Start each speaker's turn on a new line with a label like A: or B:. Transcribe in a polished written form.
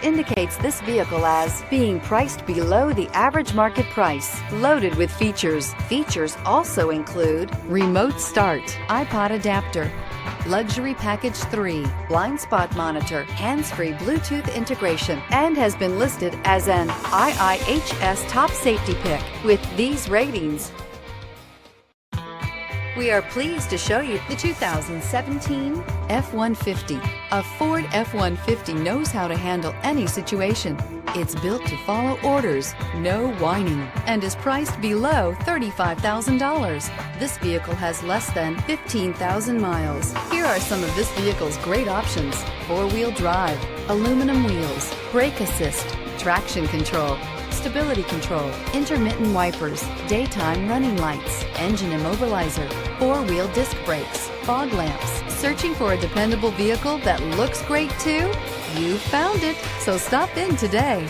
A: indicates this vehicle as being priced below the average market price, loaded with features. Features also include remote start, iPod adapter, luxury package 3, blind spot monitor, hands-free Bluetooth integration, and has been listed as an IIHS top safety pick with these ratings. We are pleased to show you the 2017 F-150. A Ford F-150 knows how to handle any situation. It's built to follow orders, no whining, and is priced below $35,000. This vehicle has less than 15,000 miles. Here are some of this vehicle's great options: four-wheel drive, aluminum wheels, brake assist, traction control, stability control, intermittent wipers, daytime running lights, engine immobilizer, four-wheel disc brakes, fog lamps. Searching for a dependable vehicle that looks great too? You found it, so stop in today.